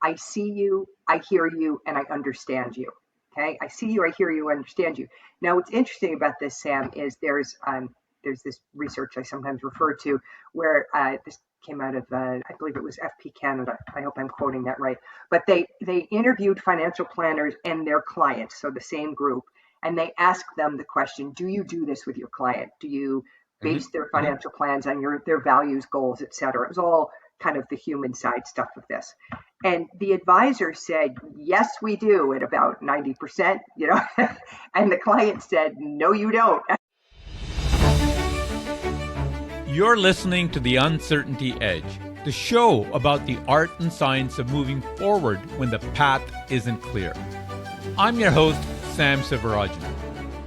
I see you, I hear you, and I understand you. Okay, I see you, I hear you, I understand you. Now, what's interesting about this, Sam, is there's this research I sometimes refer to where this came out of I believe it was FP Canada. I hope I'm quoting that right. But they interviewed financial planners and their clients, so the same group, and they asked them the question: do you do this with your client? Do you base their financial plans on their values, goals, et cetera? It was all kind of the human side stuff of this. And the advisor said, yes, we do, at about 90%, and the client said, no, you don't. You're listening to The Uncertainty Edge, the show about the art and science of moving forward when the path isn't clear. I'm your host, Sam Sivarajan.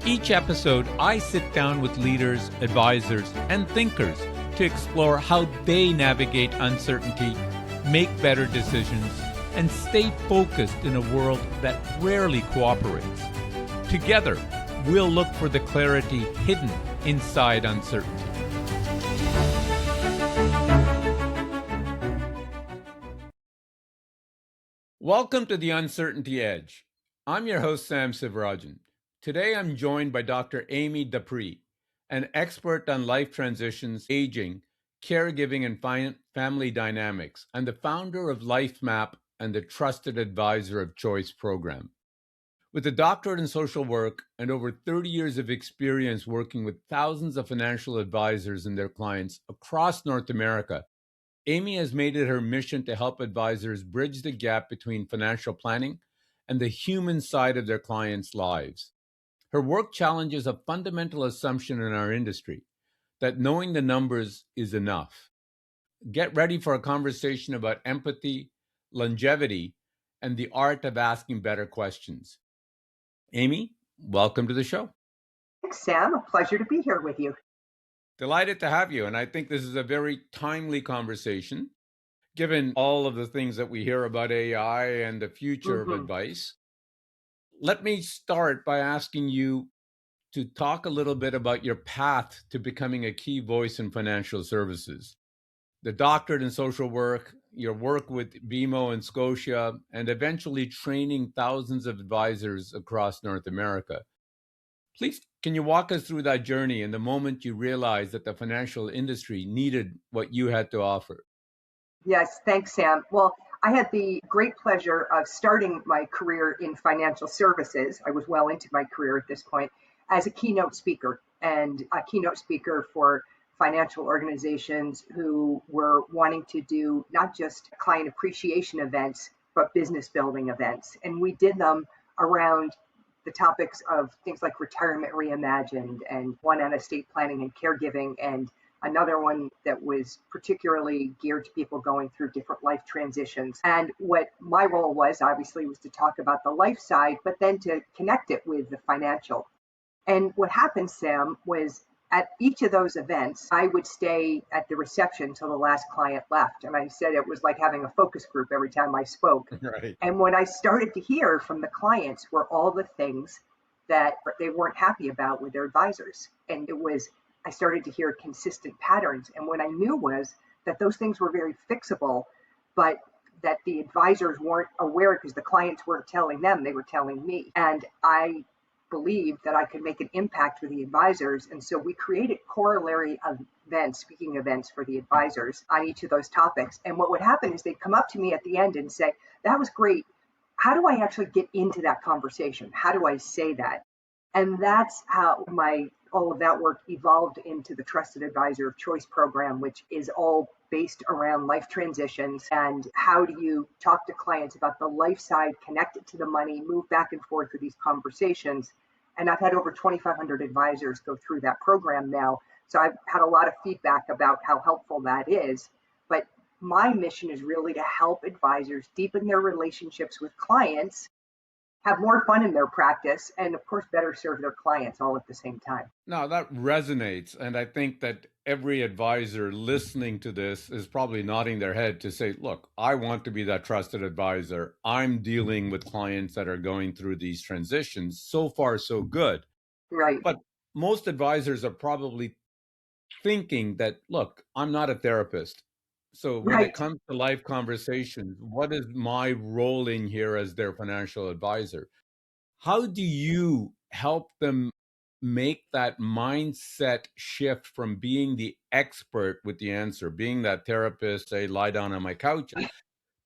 Each episode, I sit down with leaders, advisors, and thinkers to explore how they navigate uncertainty, make better decisions, and stay focused in a world that rarely cooperates. Together, we'll look for the clarity hidden inside uncertainty. Welcome to The Uncertainty Edge. I'm your host, Sam Sivarajan. Today, I'm joined by Dr. E.D.G.E, an expert on life transitions, aging, caregiving, and family dynamics, and the founder of LifeMap and the Trusted Advisor of Choice program. With a doctorate in social work and over 30 years of experience working with thousands of financial advisors and their clients across North America, Amy has made it her mission to help advisors bridge the gap between financial planning and the human side of their clients' lives. Her work challenges a fundamental assumption in our industry, that knowing the numbers is enough. Get ready for a conversation about empathy, longevity, and the art of asking better questions. Amy, welcome to the show. Thanks, Sam. A pleasure to be here with you. Delighted to have you. And I think this is a very timely conversation, given all of the things that we hear about AI and the future of advice. Let me start by asking you to talk a little bit about your path to becoming a key voice in financial services. The doctorate in social work, your work with BMO and Scotia, and eventually training thousands of advisors across North America. Please, can you walk us through that journey and the moment you realized that the financial industry needed what you had to offer? Yes, thanks, Sam. Well, I had the great pleasure of starting my career in financial services. I was well into my career at this point as a keynote speaker, and a keynote speaker for financial organizations who were wanting to do not just client appreciation events, but business building events. And we did them around the topics of things like retirement reimagined, and one on estate planning and caregiving, and another one that was particularly geared to people going through different life transitions. And what my role was, obviously, was to talk about the life side, but then to connect it with the financial. And what happened, Sam, was at each of those events, I would stay at the reception till the last client left. And I said it was like having a focus group every time I spoke. Right. And what I started to hear from the clients were all the things that they weren't happy about with their advisors. And I started to hear consistent patterns. And what I knew was that those things were very fixable, but that the advisors weren't aware because the clients weren't telling them, they were telling me. And I believed that I could make an impact with the advisors. And so we created corollary events, speaking events for the advisors on each of those topics. And what would happen is they'd come up to me at the end and say, that was great. How do I actually get into that conversation? How do I say that? And that's how all of that work evolved into the Trusted Advisor of Choice program, which is all based around life transitions and how do you talk to clients about the life side, connect it to the money, move back and forth with these conversations. And I've had over 2,500 advisors go through that program now. So I've had a lot of feedback about how helpful that is. But my mission is really to help advisors deepen their relationships with clients, have more fun in their practice, and of course, better serve their clients all at the same time. Now that resonates. And I think that every advisor listening to this is probably nodding their head to say, look, I want to be that trusted advisor. I'm dealing with clients that are going through these transitions. So far, so good. Right. But most advisors are probably thinking that, look, I'm not a therapist. So when it Right. comes to life conversations, what is my role in here as their financial advisor? How do you help them make that mindset shift from being the expert with the answer, being that therapist, say, lie down on my couch,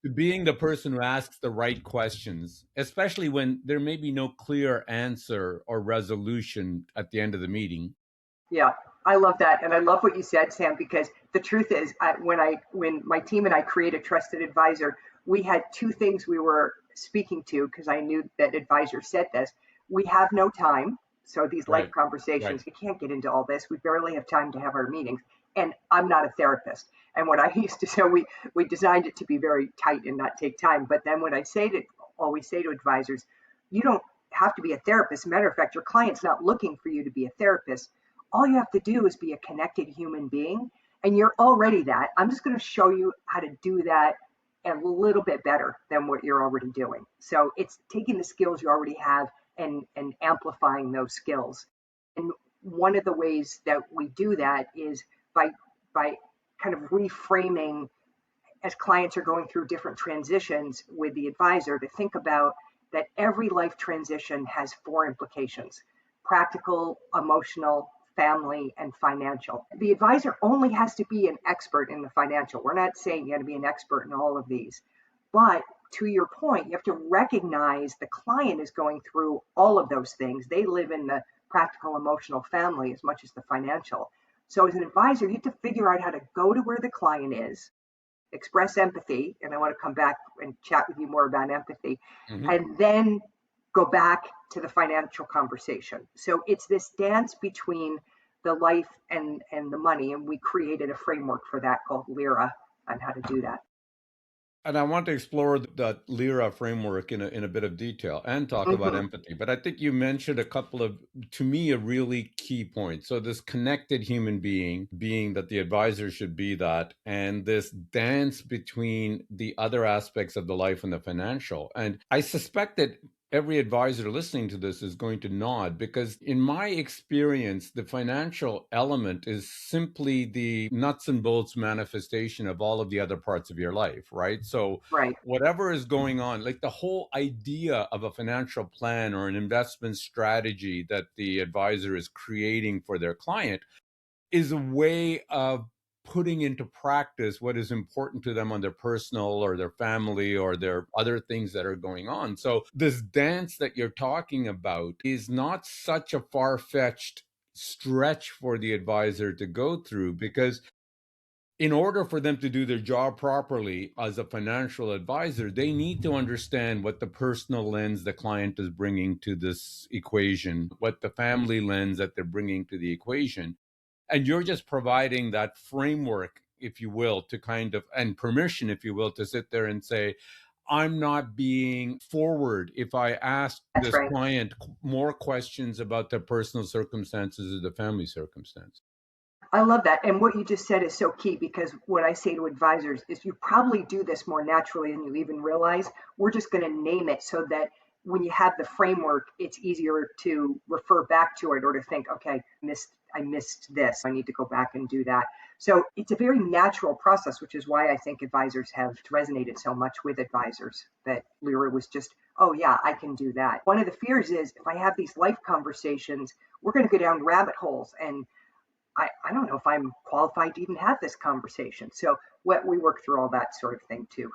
to being the person who asks the right questions, especially when there may be no clear answer or resolution at the end of the meeting? Yeah, I love that, and I love what you said, Sam. Because the truth is, when my team and I create a trusted advisor, we had two things we were speaking to because I knew that advisor said this. We have no time, so these life Right, right. conversations, we can't get into all this. We barely have time to have our meetings, and I'm not a therapist. And what I used to, so we designed it to be very tight and not take time. But then when I say to always say to advisors, you don't have to be a therapist. As a matter of fact, your client's not looking for you to be a therapist. All you have to do is be a connected human being, and you're already that. I'm just going to show you how to do that a little bit better than what you're already doing. So it's taking the skills you already have and amplifying those skills. And one of the ways that we do that is by kind of reframing as clients are going through different transitions with the advisor to think about that every life transition has four implications: practical, emotional, family, and financial. The advisor only has to be an expert in the financial. We're not saying you got to be an expert in all of these. But to your point, you have to recognize the client is going through all of those things. They live in the practical, emotional, family as much as the financial. So as an advisor, you have to figure out how to go to where the client is, express empathy, and I want to come back and chat with you more about empathy, Mhm. and then go back to the financial conversation. So it's this dance between the life and the money, and we created a framework for that called LIRA on how to do that. And I want to explore that LIRA framework in a bit of detail and talk about Mm-hmm. empathy. But I think you mentioned a couple of, to me, a really key point. So this connected human being that the advisor should be that, and this dance between the other aspects of the life and the financial. And I suspect that every advisor listening to this is going to nod because, in my experience, the financial element is simply the nuts and bolts manifestation of all of the other parts of your life, right? So, Right. whatever is going on, like the whole idea of a financial plan or an investment strategy that the advisor is creating for their client is a way of putting into practice what is important to them on their personal or their family or their other things that are going on. So this dance that you're talking about is not such a far-fetched stretch for the advisor to go through, because in order for them to do their job properly as a financial advisor, they need to understand what the personal lens the client is bringing to this equation, what the family lens that they're bringing to the equation. And you're just providing that framework, if you will, to kind of, and permission, if you will, to sit there and say, I'm not being forward if I ask That's this right. client more questions about their personal circumstances or the family circumstance. I love that. And what you just said is so key, because what I say to advisors is you probably do this more naturally than you even realize. We're just going to name it so that when you have the framework, it's easier to refer back to it or to think, okay, I missed this. I need to go back and do that. So it's a very natural process, which is why I think advisors have resonated so much with advisors, that Lyra was just, oh yeah, I can do that. One of the fears is if I have these life conversations, we're going to go down rabbit holes, and I don't know if I'm qualified to even have this conversation. So what we work through all that sort of thing too.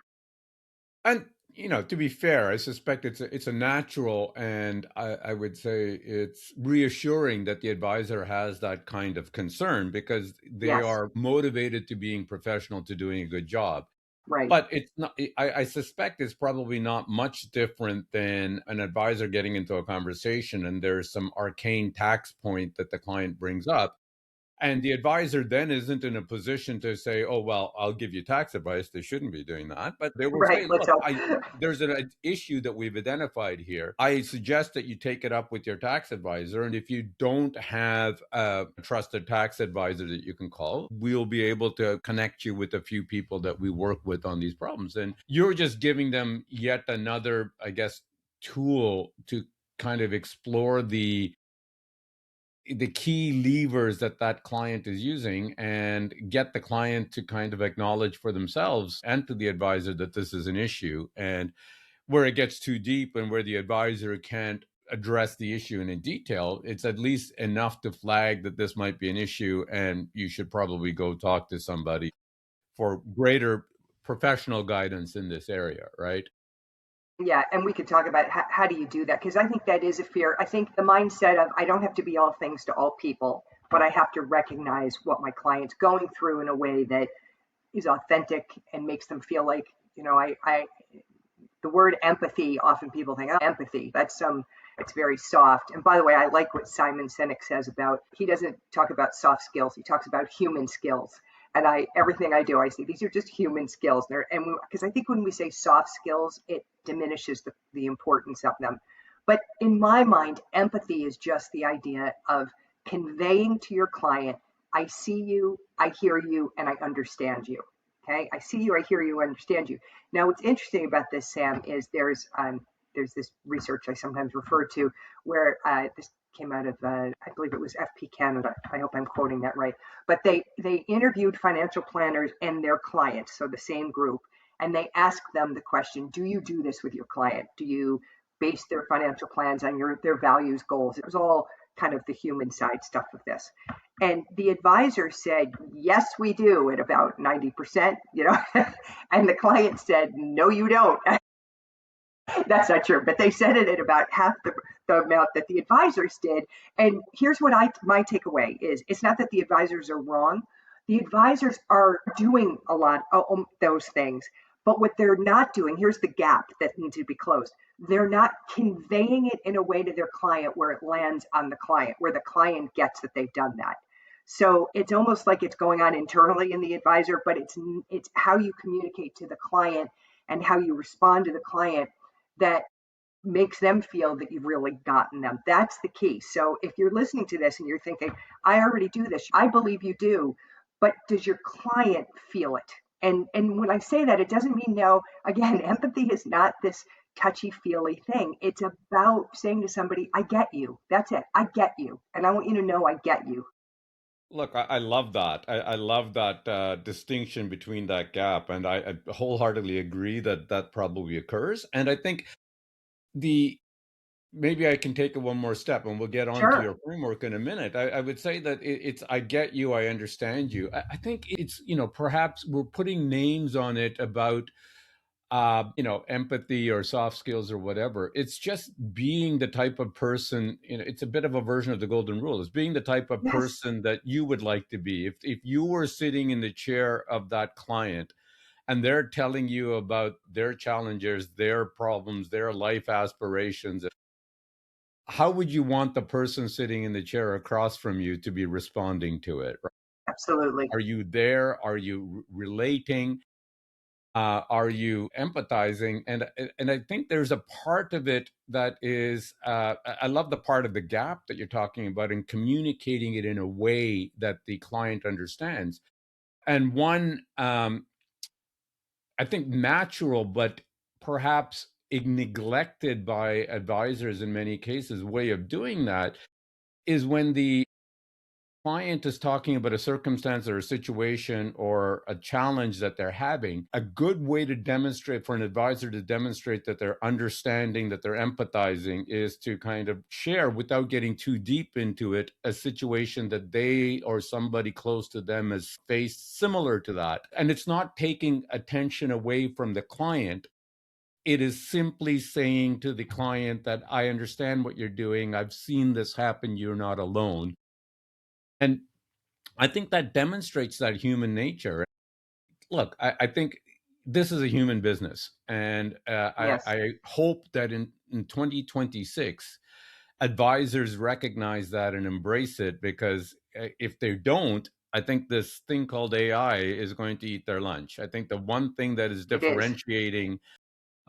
And to be fair, I suspect it's a natural, and I would say it's reassuring that the advisor has that kind of concern because they Yes, are motivated to being professional, to doing a good job. right, But it's not, I suspect it's probably not much different than an advisor getting into a conversation and there's some arcane tax point that the client brings up. And the advisor then isn't in a position to say, "Oh, well, I'll give you tax advice." They shouldn't be doing that, but they will right. say, Let's "Look, hope. there's an issue that we've identified here. I suggest that you take it up with your tax advisor, and if you don't have a trusted tax advisor that you can call, we'll be able to connect you with a few people that we work with on these problems." And you're just giving them yet another, I guess, tool to kind of explore the key levers that that client is using and get the client to kind of acknowledge for themselves and to the advisor that this is an issue. And where it gets too deep and where the advisor can't address the issue in detail, it's at least enough to flag that this might be an issue and you should probably go talk to somebody for greater professional guidance in this area, right? Yeah, and we could talk about how do you do that? Because I think that is a fear. I think the mindset of I don't have to be all things to all people, but I have to recognize what my client's going through in a way that is authentic and makes them feel like, I the word empathy, often people think, oh, empathy, it's very soft. And by the way, I like what Simon Sinek says about, he doesn't talk about soft skills, he talks about human skills. And everything I do, I say, these are just human skills. And because I think when we say soft skills, it diminishes the importance of them. But in my mind, empathy is just the idea of conveying to your client, I see you, I hear you, and I understand you. Okay, I see you, I hear you, I understand you. Now, what's interesting about this, Sam, is there's this research I sometimes refer to where this came out of, I believe it was FP Canada. I hope I'm quoting that right. But they interviewed financial planners and their clients, so the same group, and they asked them the question, do you do this with your client? Do you base their financial plans on their values, goals? It was all kind of the human side stuff of this. And the advisor said, yes, we do at about 90%, and the client said, no, you don't. That's not true, but they said it at about half the amount that the advisors did. And here's what my takeaway is: it's not that the advisors are wrong. The advisors are doing a lot of those things, but what they're not doing, here's the gap that needs to be closed. They're not conveying it in a way to their client where it lands on the client, where the client gets that they've done that. So it's almost like it's going on internally in the advisor, but it's how you communicate to the client and how you respond to the client that makes them feel that you've really gotten them. That's the key. So if you're listening to this and you're thinking, I already do this, I believe you do, but does your client feel it? And when I say that, it doesn't mean no. Again, empathy is not this touchy-feely thing. It's about saying to somebody, I get you. That's it. I get you. And I want you to know I get you. Look, I love that. I love that distinction between that gap. And I wholeheartedly agree that that probably occurs. And I think the maybe I can take it one more step and we'll get on to Sure. your framework in a minute. I would say that it's I get you, I understand you. I think it's, perhaps we're putting names on it about empathy or soft skills or whatever. It's just being the type of person, it's a bit of a version of the golden rule. It's being the type of Yes. person that you would like to be. If you were sitting in the chair of that client and they're telling you about their challenges, their problems, their life aspirations, how would you want the person sitting in the chair across from you to be responding to it? Absolutely. Are you there? Are you relating? Are you empathizing? And I think there's a part of it that is, I love the part of the gap that you're talking about in communicating it in a way that the client understands. And one, I think natural, but perhaps neglected by advisors in many cases, way of doing that is when the client is talking about a circumstance or a situation or a challenge that they're having, a good way to demonstrate for an advisor to demonstrate that they're understanding, that they're empathizing, is to kind of share without getting too deep into it a situation that they or somebody close to them has faced similar to that. And it's not taking attention away from the client. It is simply saying to the client that I understand what you're doing. I've seen this happen. You're not alone. And I think that demonstrates that human nature. Look, I think this is a human business. And Yes, I hope that in 2026, advisors recognize that and embrace it, because if they don't, I think this thing called AI is going to eat their lunch. I think the one thing that is it is. differentiating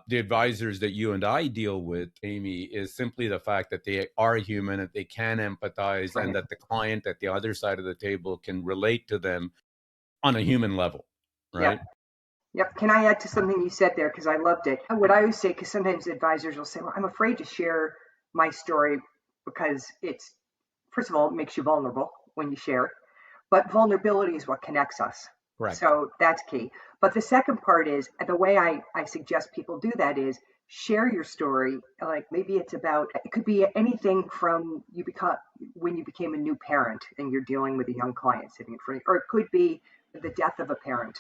the advisors that you and I deal with, Amy, is simply the fact that they are human and they can empathize, and Right. that the client at the other side of the table can relate to them on a human level, right? Yep. Yep. Can I add to something you said there? Because I loved it. What I always say, because sometimes advisors will say, well, I'm afraid to share my story because it's First of all, it makes you vulnerable when you share, but vulnerability is what connects us. Correct. So that's key. But the second part is the way I suggest people do that is share your story. Like maybe it's about, it could be anything from when you became a new parent and you're dealing with a young client sitting in front of you, or it could be the death of a parent.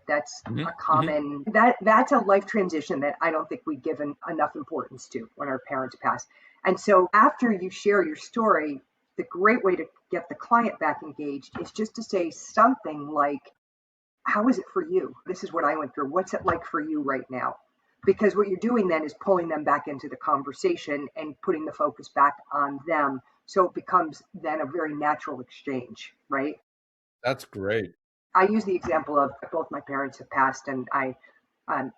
That's Mm-hmm. a common, that's a life transition that I don't think we give enough importance to when our parents pass. And so after you share your story, the great way to get the client back engaged is just to say something like, how is it for you? This is what I went through. What's it like for you right now? Because what you're doing then is pulling them back into the conversation and putting the focus back on them. So it becomes then a very natural exchange, right? That's great. I use the example of both my parents have passed, and um, I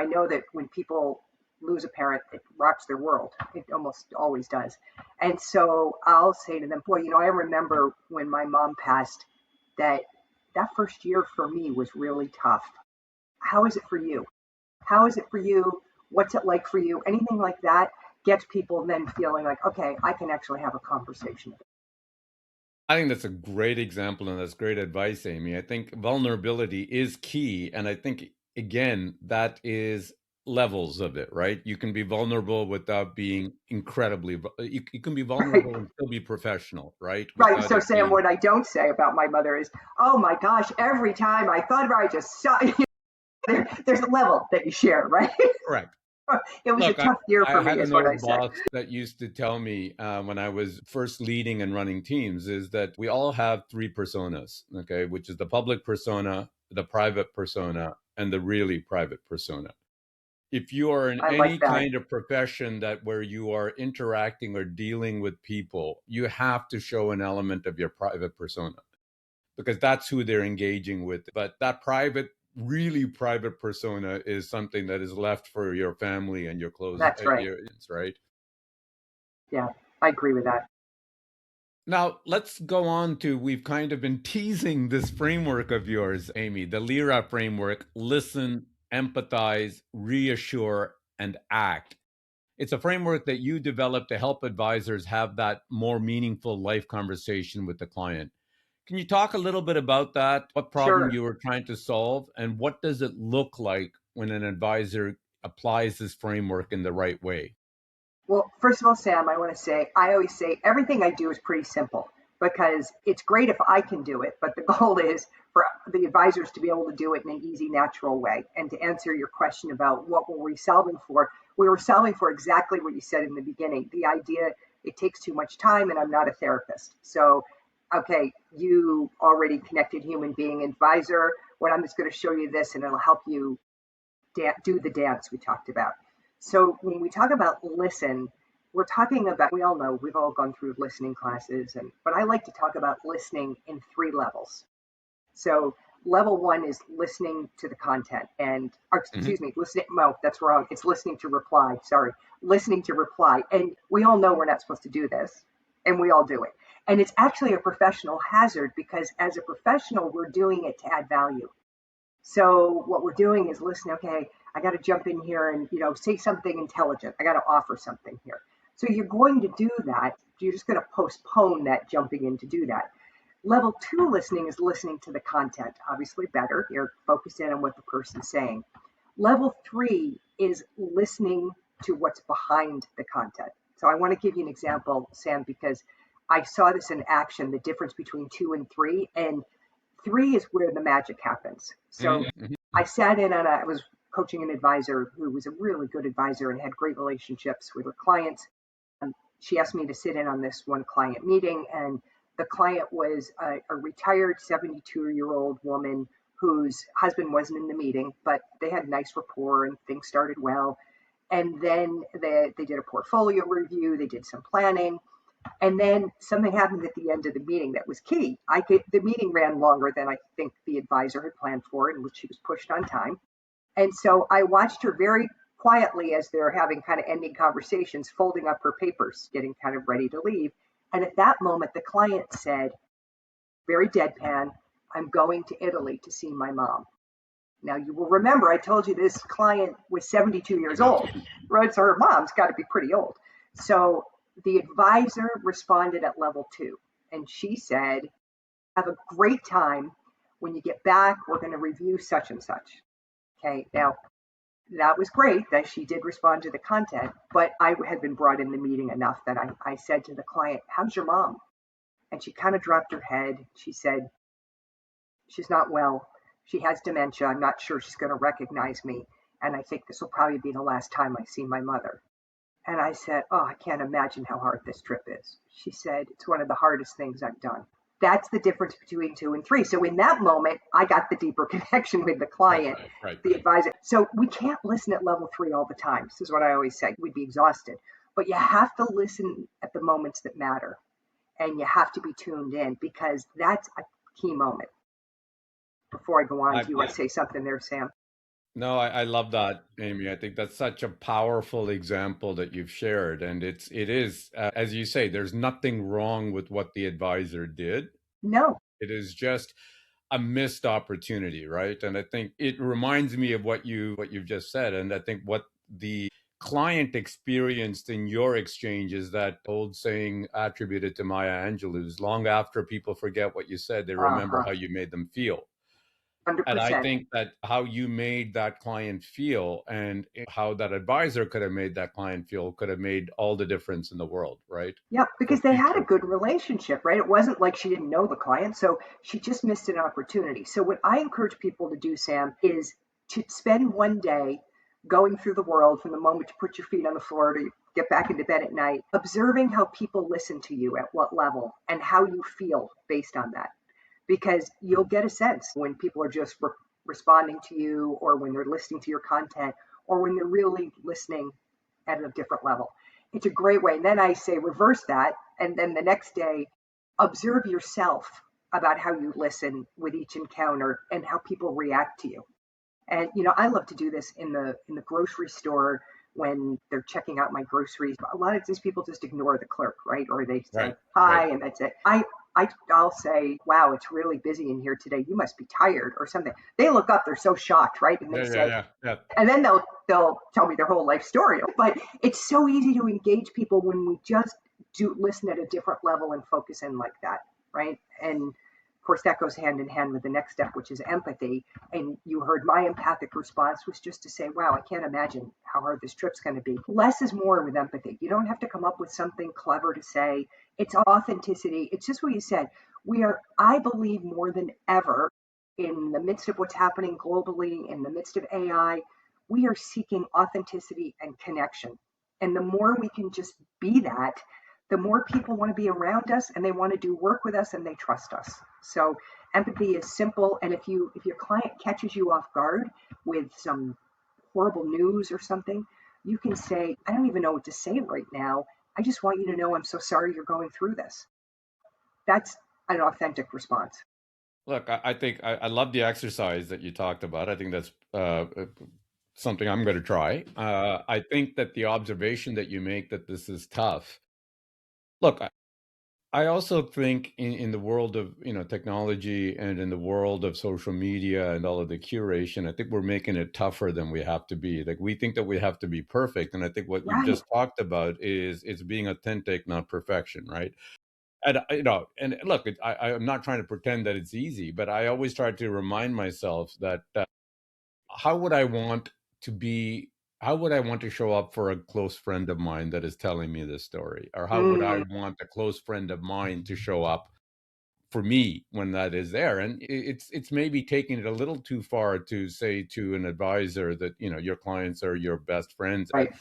know that when people lose a parent, it rocks their world. It almost always does. And so I'll say to them, boy, I remember when my mom passed, that first year for me was really tough. How is it for you? How is it for you? What's it like for you? Anything like that gets people then feeling like, okay, I can actually have a conversation. I think that's a great example and that's great advice, Amy. I think vulnerability is key. And I think, again, that is levels of it, right? You can be vulnerable without being you can be Right. vulnerable and still be professional, right? Right. Without So, it Sam, being what I don't say about my mother is, oh my gosh, every time I thought about it, I just saw, there's a level that you share, right? correct. It was a Look, tough year I for me, had is an what I old say. boss that used to tell me when I was first leading and running teams is that we all have three personas, okay, which is the public persona, the private persona, and the really private persona. If you are in I like any that. kind of profession that where you are interacting or dealing with people, you have to show an element of your private persona because that's who they're engaging with. But that really private persona is something that is left for your family and your close, That's right. right? Yeah, I agree with that. Now, let's go on to we've kind of been teasing this framework of yours, Amy, the LIRA framework: listen, empathize, reassure, and act. It's a framework that you developed to help advisors have that more meaningful life conversation with the client. Can you talk a little bit about that? What problem Sure. you were trying to solve, and what does it look like when an advisor applies this framework in the right way? Well, first of all, Sam, I always say everything I do is pretty simple because it's great if I can do it, but the goal is for the advisors to be able to do it in an easy, natural way. And to answer your question about what were we solving for, we were solving for exactly what you said in the beginning. The idea it takes too much time, and I'm not a therapist. So, okay, you already connected human being advisor. What I'm just going to show you this, and it'll help you do the dance we talked about. So when we talk about listen, we're talking about, we all know we've all gone through listening classes, but I like to talk about listening in three levels. So level one is listening to the content or Mhm. excuse me, listening. No, that's wrong. It's listening to reply. Sorry, listening to reply. And we all know we're not supposed to do this, and we all do it. And it's actually a professional hazard because as a professional, we're doing it to add value. So what we're doing is listen, okay, I got to jump in here and, say something intelligent. I got to offer something here. So you're going to do that. You're just going to postpone that jumping in to do that. Level two listening is listening to the content, obviously better. You're focused in on what the person's saying. Level three is listening to what's behind the content. So I want to give you an example, Sam, because I saw this in action, the difference between two and three. And three is where the magic happens. So Mhm. Mhm. I sat in on I was coaching an advisor who was a really good advisor and had great relationships with her clients. She asked me to sit in on this one client meeting, and the client was a retired 72-year-old woman whose husband wasn't in the meeting, but they had nice rapport and things started well. And then they did a portfolio review, they did some planning, and then something happened at the end of the meeting that was key. The meeting ran longer than I think the advisor had planned for, in which she was pushed on time. And so I watched her very quietly as they're having kind of ending conversations, folding up her papers, getting kind of ready to leave. And at that moment, the client said, very deadpan, I'm going to Italy to see my mom. Now, you will remember I told you this client was 72 years old, right? So her mom's got to be pretty old. So The advisor responded at level 2, and she said, have a great time. When you get back, we're going to review such and such. Okay, now that was great that she did respond to the content, but I had been brought in the meeting enough that I said to the client, how's your mom? And she kind of dropped her head. She said, she's not well. She has dementia. I'm not sure she's going to recognize me. And I think this will probably be the last time I see my mother. And I said, oh, I can't imagine how hard this trip is. She said, it's one of the hardest things I've done. That's the difference between 2 and 3. So in that moment, I got the deeper connection with the client, the advisor. So we can't listen at level 3 all the time. This is what I always say. We'd be exhausted. But you have to listen at the moments that matter. And you have to be tuned in, because that's a key moment. Before I go on, do you want to say something there, Sam? No, I love that, Amy. I think that's such a powerful example that you've shared. And it is, as you say, there's nothing wrong with what the advisor did. No. It is just a missed opportunity, right? And I think it reminds me of what you've just said. And I think what the client experienced in your exchange is that old saying attributed to Maya Angelou's, long after people forget what you said, they remember how you made them feel. 100%. And I think that how you made that client feel and how that advisor could have made that client feel could have made all the difference in the world, right? Yeah, because they had a good relationship, right? It wasn't like she didn't know the client, so she just missed an opportunity. So what I encourage people to do, Sam, is to spend one day going through the world from the moment you put your feet on the floor to get back into bed at night, observing how people listen to you at what level and how you feel based on that. Because you'll get a sense when people are just responding to you, or when they're listening to your content, or when they're really listening at a different level. It's a great way. And then I say reverse that. And then the next day, observe yourself about how you listen with each encounter and how people react to you. And, I love to do this in the grocery store when they're checking out my groceries. A lot of these people just ignore the clerk, right? Or they say hi, and that's it. I'll say, wow, it's really busy in here today. You must be tired or something. They look up, they're so shocked, right? And they say, and then they'll tell me their whole life story. But it's so easy to engage people when we just do listen at a different level and focus in like that, right? And of course, that goes hand in hand with the next step, which is empathy. And you heard my empathic response was just to say, wow, I can't imagine how hard this trip's going to be. Less is more with empathy. You don't have to come up with something clever to say. It's authenticity. It's just what you said. We are, I believe, more than ever, in the midst of what's happening globally, in the midst of AI, we are seeking authenticity and connection. And the more we can just be that, the more people want to be around us, and they want to do work with us, and they trust us. So empathy is simple. And if your client catches you off guard with some horrible news or something, you can say, I don't even know what to say right now. I just want you to know I'm so sorry you're going through this. That's an authentic response. Look, I think I love the exercise that you talked about. I think that's something I'm going to try. I think that the observation that you make that this is tough. Look, I also think in the world of technology and in the world of social media and all of the curation, I think we're making it tougher than we have to be. Like, we think that we have to be perfect, and I think what you've just talked about is it's being authentic, not perfection, right? And and look, I'm not trying to pretend that it's easy, but I always try to remind myself that how would I want to show up for a close friend of mine that is telling me this story? Or how would I want a close friend of mine to show up for me when that is there? And it's maybe taking it a little too far to say to an advisor that, your clients are your best friends. Right.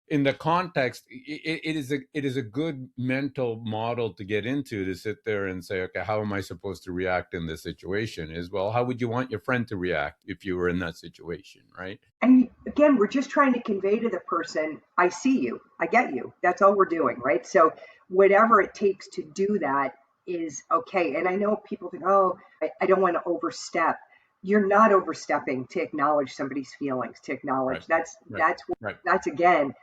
In the context, it is a good mental model to get into, to sit there and say, okay, how am I supposed to react in this situation? Well, how would you want your friend to react if you were in that situation, right? And again, we're just trying to convey to the person, I see you, I get you. That's all we're doing, right? So whatever it takes to do that is okay. And I know people think, oh, I don't want to overstep. You're not overstepping to acknowledge somebody's feelings, to acknowledge that's again,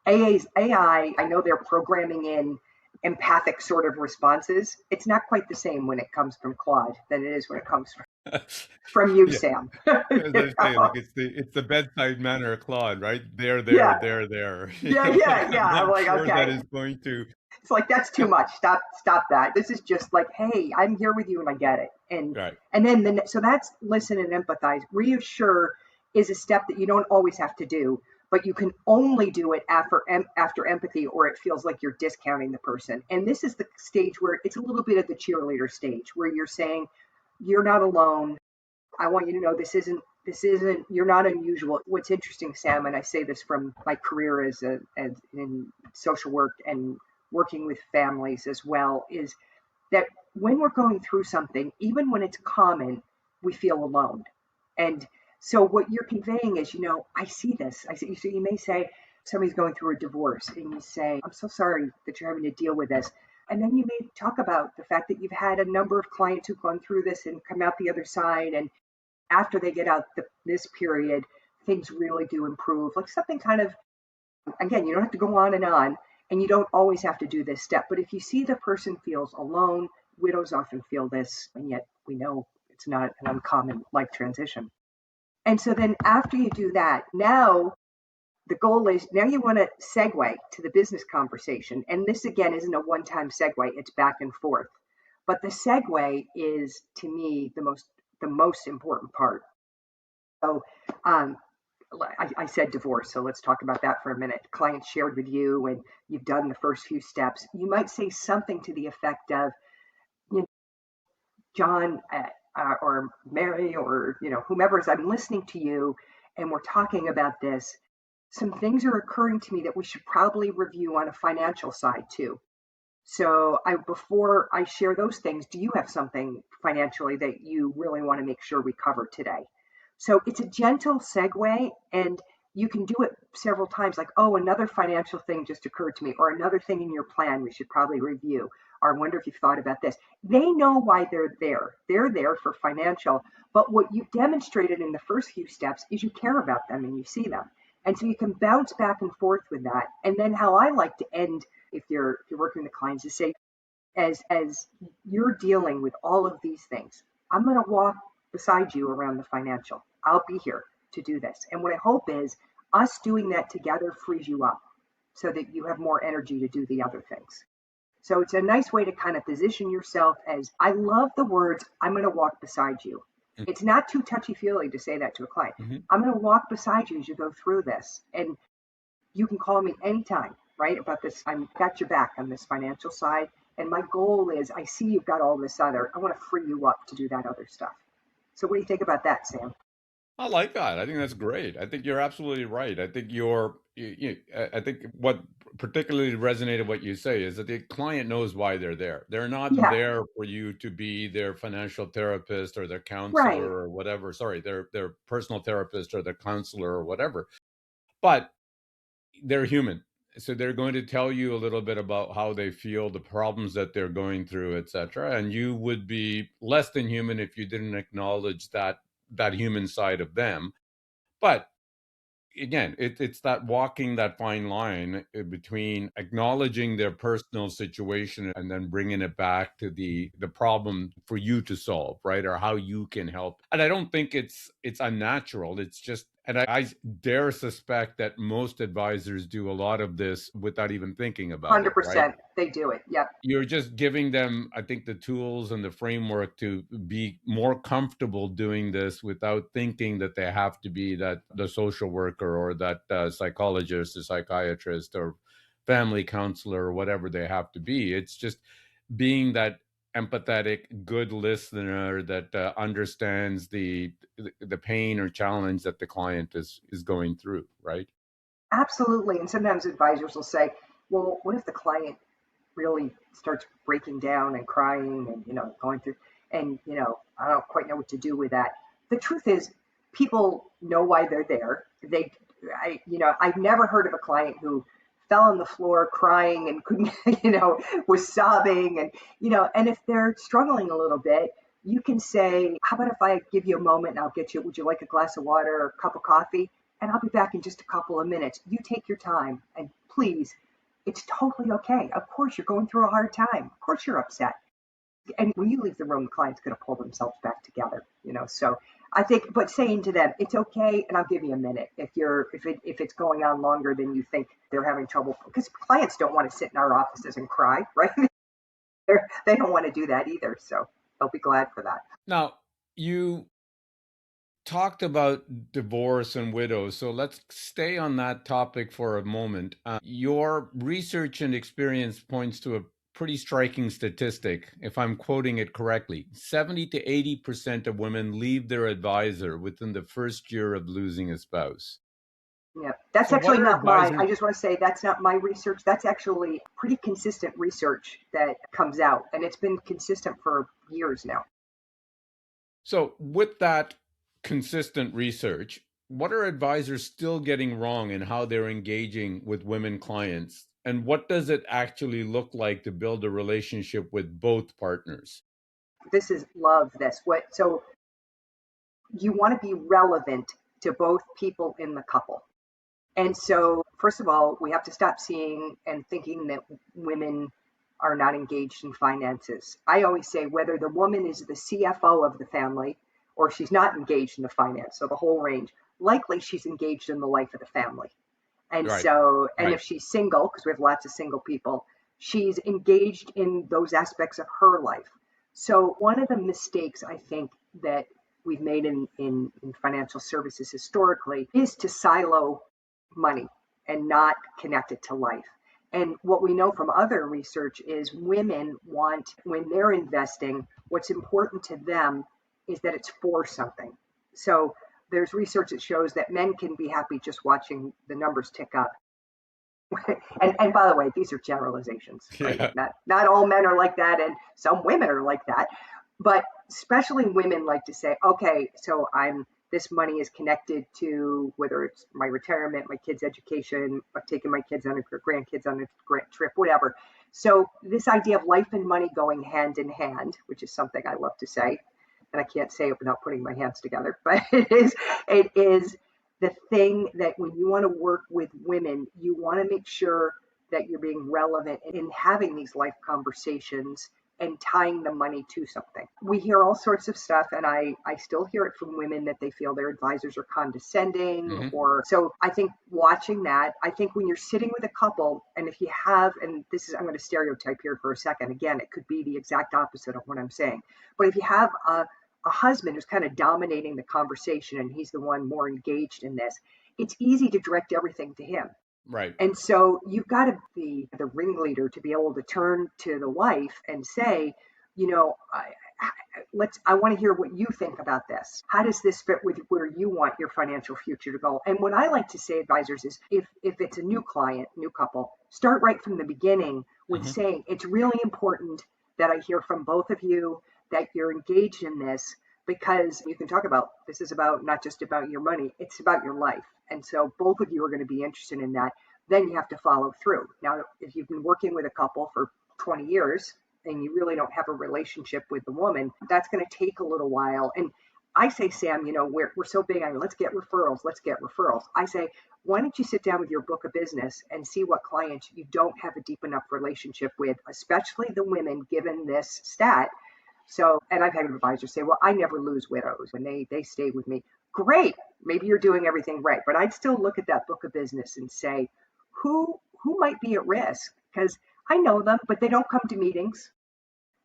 AI, I know they're programming in empathic sort of responses. It's not quite the same when it comes from Claude than it is when it comes from from you, Yeah, Sam. as You I say, like know? it's the bedside manner of Claude, right? Yeah, There. yeah. I'm I'm not like, sure that okay. is going to. It's like that's too much. Stop that. This is just like, hey, I'm here with you and I get it. Right. And then so that's listen and empathize. Reassure is a step that you don't always have to do, but you can only do it after empathy, or it feels like you're discounting the person. And this is the stage where it's a little bit of the cheerleader stage, where you're saying you're not alone. I want you to know this isn't you're not unusual. What's interesting, Sam, and I say this from my career as in social work and working with families as well, is that when we're going through something, even when it's common, we feel alone. And so what you're conveying is, I see this. I see. So you may say somebody's going through a divorce, and you say, "I'm so sorry that you're having to deal with this." And then you may talk about the fact that you've had a number of clients who've gone through this and come out the other side, and after they get out this period, things really do improve. Like something kind of, again, you don't have to go on, and you don't always have to do this step. But if you see the person feels alone, widows often feel this, and yet we know it's not an uncommon life transition. And so then after you do that, now the goal is now you want to segue to the business conversation. And this again isn't a one-time segue, it's back and forth. But the segue is to me the most important part. So um, I said divorce, so let's talk about that for a minute. Clients shared with you, and you've done the first few steps. You might say something to the effect of, you know, John or Mary or whomever, as I'm listening to you, and we're talking about this. Some things are occurring to me that we should probably review on a financial side too. So before I share those things, do you have something financially that you really want to make sure we cover today? So it's a gentle segue, and you can do it several times, like, oh, another financial thing just occurred to me, or another thing in your plan we should probably review, or I wonder if you've thought about this. They know why they're there. They're there for financial, but what you've demonstrated in the first few steps is you care about them and you see them. And so you can bounce back and forth with that. And then how I like to end, if you're working with clients, is say, as you're dealing with all of these things, I'm going to walk beside you around the financial. I'll be here to do this. And what I hope is us doing that together frees you up so that you have more energy to do the other things. So it's a nice way to kind of position yourself as, I love the words, I'm going to walk beside you. It's not too touchy feely to say that to a client. Mm-hmm. I'm going to walk beside you as you go through this. And you can call me anytime, right? About this. I've got your back on this financial side. And my goal is, I see you've got all this other. I want to free you up to do that other stuff. So what do you think about that, Sam? I like that. I think that's great. I think you're absolutely right. I think I think what particularly resonated what you say is that the client knows why they're there. They're not Yeah, there for you to be their financial therapist or their counselor right. or whatever. Sorry, their personal therapist or their counselor or whatever. But they're human. So they're going to tell you a little bit about how they feel, the problems that they're going through, etc. And you would be less than human if you didn't acknowledge that human side of them. But again, it's that walking that fine line between acknowledging their personal situation and then bringing it back to the problem for you to solve, right? Or how you can help. And I don't think it's unnatural. It's just, and I dare suspect that most advisors do a lot of this without even thinking about it, right? 100%. They do it. Yep. You're just giving them, I think, the tools and the framework to be more comfortable doing this without thinking that they have to be that the social worker or that psychologist or psychiatrist or family counselor or whatever they have to be. It's just being that empathetic, good listener that understands the pain or challenge that the client is going through, right? Absolutely. And sometimes advisors will say, well, what if the client really starts breaking down and crying and going through, and I don't quite know what to do with that. The truth is, people know why they're there. I've never heard of a client who fell on the floor crying and couldn't was sobbing, and if they're struggling a little bit, you can say, how about if I give you a moment and I'll get you, would you like a glass of water or a cup of coffee, and I'll be back in just a couple of minutes. You take your time, and please, it's totally okay. Of course, you're going through a hard time. Of course, you're upset. And when you leave the room, the client's going to pull themselves back together, So I think, but saying to them, it's okay, and I'll give you a minute if it's going on longer than you think they're having trouble, because clients don't want to sit in our offices and cry, right? They don't want to do that either, so they'll be glad for that. Now, you talked about divorce and widows, so let's stay on that topic for a moment. Your research and experience points to a pretty striking statistic, if I'm quoting it correctly. 70 to 80% of women leave their advisor within the first year of losing a spouse. Yeah, that's So what actually are not mine. advisors? I just want to say that's not my research. That's actually pretty consistent research that comes out, and it's been consistent for years now. So with that consistent research, what are advisors still getting wrong in how they're engaging with women clients? And what does it actually look like to build a relationship with both partners? This is love this. So you want to be relevant to both people in the couple. And so, first of all, we have to stop seeing and thinking that women are not engaged in finances. I always say whether the woman is the CFO of the family or she's not engaged in the finance, so the whole range, likely she's engaged in the life of the family. And Right, so, and right. if she's single, because we have lots of single people, she's engaged in those aspects of her life. So, one of the mistakes I think that we've made in financial services historically is to silo money and not connect it to life. And what we know from other research is women want, when they're investing, what's important to them is that it's for something. So there's research that shows that men can be happy just watching the numbers tick up. And by the way, these are generalizations, right? Yeah. Not all men are like that, and some women are like that. But especially women like to say, okay, so this money is connected to whether it's my retirement, my kids' education, taking my kids on grandkids on a trip, whatever. So this idea of life and money going hand in hand, which is something I love to say, and I can't say it without putting my hands together, but it is the thing that when you want to work with women, you want to make sure that you're being relevant in having these life conversations and tying the money to something. We hear all sorts of stuff, and I still hear it from women that they feel their advisors are condescending. Mm-hmm. Or so I think watching that, I think when you're sitting with a couple, and if you have, and this is, I'm going to stereotype here for a second, again, it could be the exact opposite of what I'm saying, but if you have a husband who's kind of dominating the conversation and he's the one more engaged in this, it's easy to direct everything to him. Right. And so you've got to be the ringleader to be able to turn to the wife and say, you know, I want to hear what you think about this. How does this fit with where you want your financial future to go? And what I like to say, advisors, is if it's a new client, new couple, start right from the beginning with Mm-hmm. saying it's really important that I hear from both of you that you're engaged in this, because you can talk about this is about not just about your money, it's about your life. And so both of you are going to be interested in that. Then you have to follow through. Now, if you've been working with a couple for 20 years and you really don't have a relationship with the woman, that's going to take a little while. And I say, Sam, we're so big on let's get referrals, let's get referrals. I say, why don't you sit down with your book of business and see what clients you don't have a deep enough relationship with, especially the women, given this stat. So, and I've had advisors say, well, I never lose widows when they stay with me. Great. Maybe you're doing everything right. But I'd still look at that book of business and say, who might be at risk? Because I know them, but they don't come to meetings.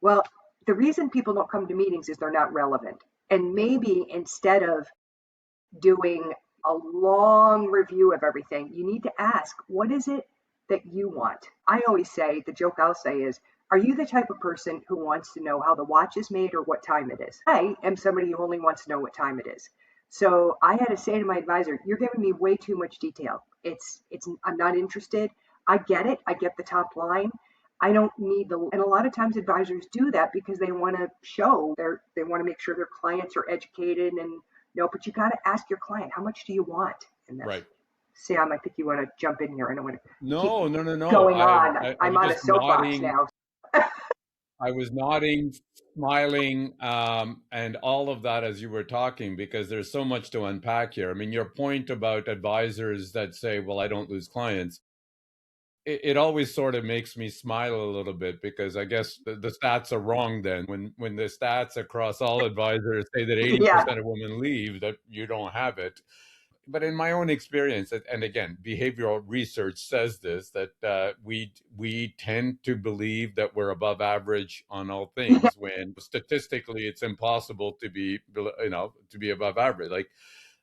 Well, the reason people don't come to meetings is they're not relevant. And maybe instead of doing a long review of everything, you need to ask, what is it that you want? I always say, the joke I'll say is, are you the type of person who wants to know how the watch is made or what time it is? I am somebody who only wants to know what time it is. So I had to say to my advisor, you're giving me way too much detail. I'm not interested. I get it. I get the top line. I don't need and a lot of times advisors do that because they want to they want to make sure their clients are educated and no, but you got to ask your client, how much do you want in this? Right. Sam, I think you want to jump in here. I don't want to keep No, no, no, no. going on. I I'm was on a just soapbox nodding. now. I was nodding, smiling, and all of that as you were talking, because there's so much to unpack here. I mean, your point about advisors that say, well, I don't lose clients, it always sort of makes me smile a little bit, because I guess the stats are wrong then. When the stats across all advisors say that Yeah, 80% of women leave, that you don't have it. But in my own experience, and again, behavioral research says this, that we tend to believe that we're above average on all things, when statistically it's impossible to be, to be above average. Like,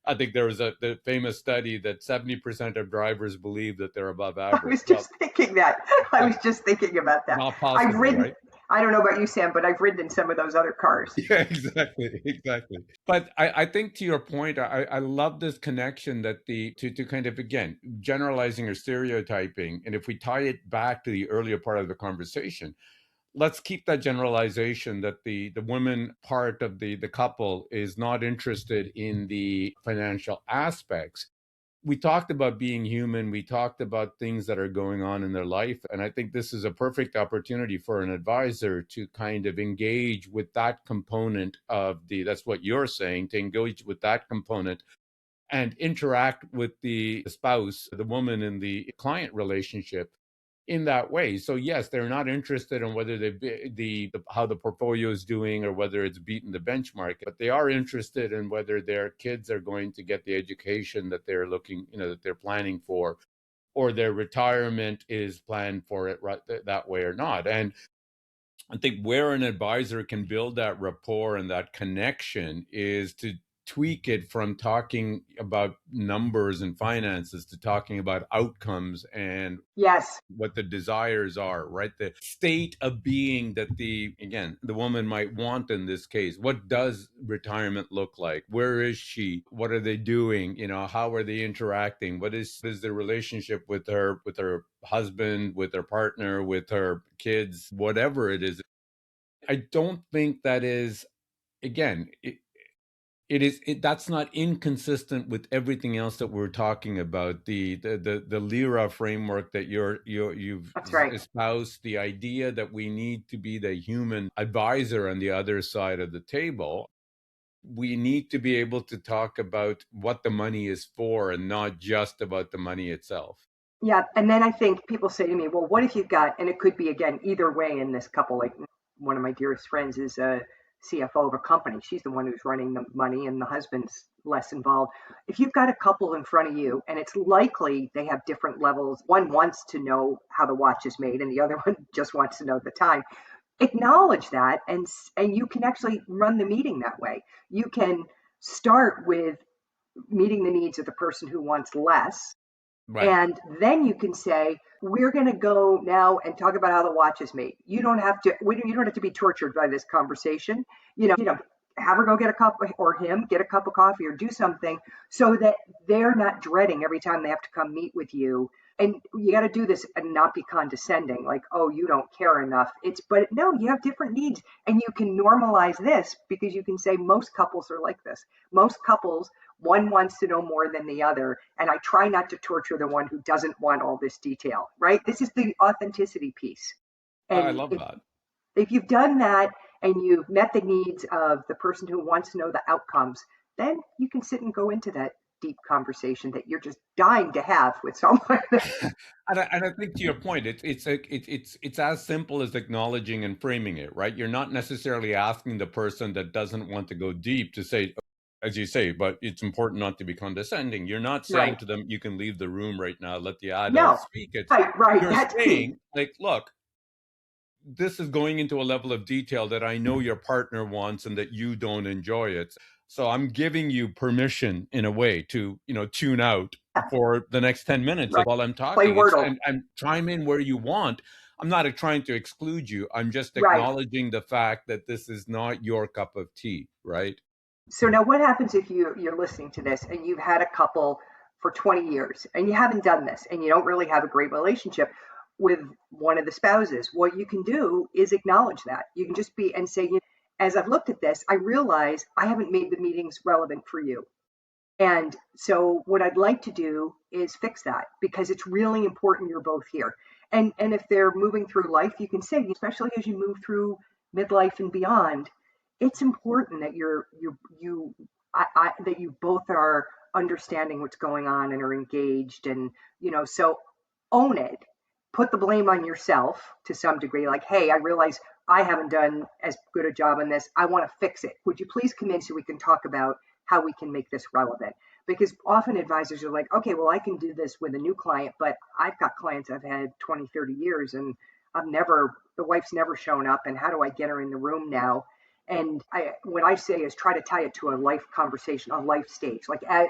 I think there was the famous study that 70% of drivers believe that they're above I average. was Well, just thinking that. I yeah, was just thinking about that. not I've possible, ridden, right? I don't know about you, Sam, but I've ridden in some of those other cars. Yeah, exactly, exactly. But I think, to your point, I love this connection that to kind of, again, generalizing or stereotyping. And if we tie it back to the earlier part of the conversation, let's keep that generalization that the woman part of the couple is not interested in the financial aspects. We talked about being human. We talked about things that are going on in their life. And I think this is a perfect opportunity for an advisor to kind of engage with that component of that's what you're saying, to engage with that component and interact with the spouse, the woman in the client relationship in that way. So yes, they're not interested in whether the how the portfolio is doing or whether it's beaten the benchmark, but they are interested in whether their kids are going to get the education that they're looking, that they're planning for, or their retirement is planned for it right that way or not. And I think where an advisor can build that rapport and that connection is to tweak it from talking about numbers and finances to talking about outcomes and Yes. what the desires are, right? The state of being that the woman might want in this case. What does retirement look like? Where is she? What are they doing? How are they interacting? What is the relationship with her husband, with her partner, with her kids, whatever it is? I don't think that is, again, that's not inconsistent with everything else that we're talking about, the LIRA framework that you've That's right. espoused, the idea that we need to be the human advisor on the other side of the table. We need to be able to talk about what the money is for and not just about the money itself. Yeah. And then I think people say to me, well, what if you've got, and it could be again, either way in this couple, like one of my dearest friends is a CFO of a company. She's the one who's running the money and the husband's less involved. If you've got a couple in front of you and it's likely they have different levels, one wants to know how the watch is made and the other one just wants to know the time, acknowledge that, and you can actually run the meeting that way. You can start with meeting the needs of the person who wants less, Right. and then you can say, we're going to go now and talk about how the watch is made. You don't have to, you don't have to be tortured by this conversation. Have her go get a cup, or him get a cup of coffee or do something, so that they're not dreading every time they have to come meet with you. And you got to do this and not be condescending, like, oh, you don't care enough. But no, you have different needs, and you can normalize this because you can say most couples are like this. Most couples, one wants to know more than the other, and I try not to torture the one who doesn't want all this detail, right? This is the authenticity piece. I And love that. if you've done that and you've met the needs of the person who wants to know the outcomes, then you can sit and go into that deep conversation that you're just dying to have with someone. And I think, to your point, it's as simple as acknowledging and framing it, right? You're not necessarily asking the person that doesn't want to go deep to say, as you say, but it's important not to be condescending. You're not saying Right. to them, you can leave the room right now, let the No. adults speak. Right. You're That's key. saying, like, look, this is going into a level of detail that I know your partner wants and that you don't enjoy it. So I'm giving you permission, in a way, to, tune out for the next 10 minutes Right. while I'm Play talking. Wordle. And chime in where you want. I'm not trying to exclude you. I'm just Right. acknowledging the fact that this is not your cup of tea, right? So now what happens if you're listening to this and you've had a couple for 20 years and you haven't done this and you don't really have a great relationship with one of the spouses? What you can do is acknowledge that. You can just be and say, as I've looked at this, I realize I haven't made the meetings relevant for you. And so what I'd like to do is fix that because it's really important you're both here. And if they're moving through life, you can say, especially as you move through midlife and beyond, it's important that that you both are understanding what's going on and are engaged, and so own it, put the blame on yourself to some degree, like, hey, I realize I haven't done as good a job on this. I want to fix it. Would you please come in so we can talk about how we can make this relevant? Because often advisors are like, okay, well, I can do this with a new client, but I've got clients I've had 20, 30 years and the wife's never shown up. And how do I get her in the room now? And what I say is try to tie it to a life conversation, a life stage.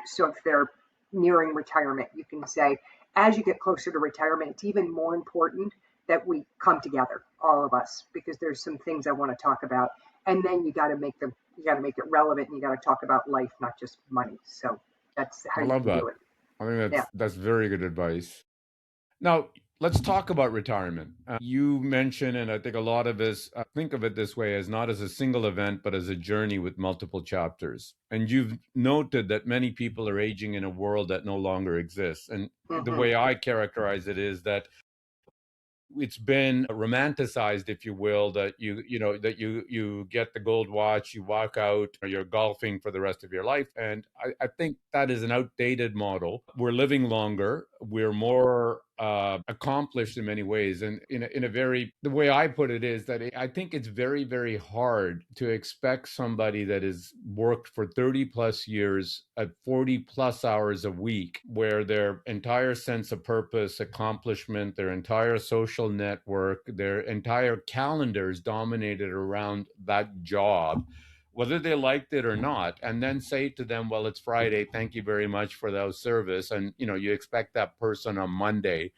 So if they're nearing retirement, you can say, as you get closer to retirement, it's even more important that we come together, all of us, because there's some things I want to talk about. And then you got to make it relevant, and you got to talk about life, not just money. So that's how I you love can that. do it. I think Yeah. that's very good advice. Now, let's talk about retirement. You mentioned, and I think a lot of us think of it this way, as not as a single event, but as a journey with multiple chapters. And you've noted that many people are aging in a world that no longer exists. And the Mm-hmm. way I characterize it is that it's been romanticized, if you will, that you get the gold watch, you walk out, or you're golfing for the rest of your life. And I think that is an outdated model. We're living longer, we're more accomplished in many ways. And the way I put it is that I think it's very, very hard to expect somebody that has worked for 30 plus years at 40 plus hours a week, where their entire sense of purpose, accomplishment, their entire social network, their entire calendar is dominated around that job, whether they liked it or not, and then say to them, well, it's Friday, thank you very much for that service. And you expect that person on Monday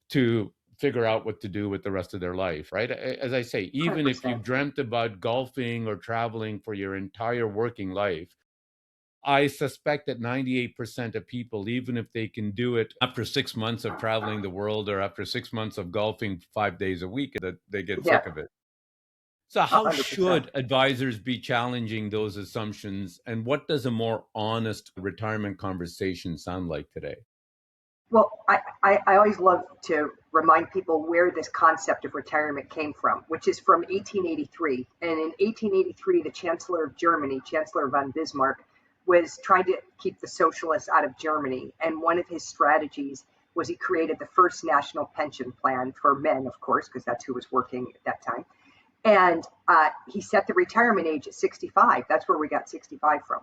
to figure out what to do with the rest of their life, right? As I say, even if 100%. you've dreamt about golfing or traveling for your entire working life, I suspect that 98% of people, even if they can do it after 6 months of traveling the world or after 6 months of golfing 5 days a week, that they get Yeah. sick of it. So how 100%. should advisors be challenging those assumptions? And what does a more honest retirement conversation sound like today? Well, I always love to remind people where this concept of retirement came from, which is from 1883. And in 1883, the Chancellor of Germany, Chancellor von Bismarck, was trying to keep the socialists out of Germany. And one of his strategies was he created the first national pension plan for men, of course, because that's who was working at that time. And he set the retirement age at 65. That's where we got 65 from.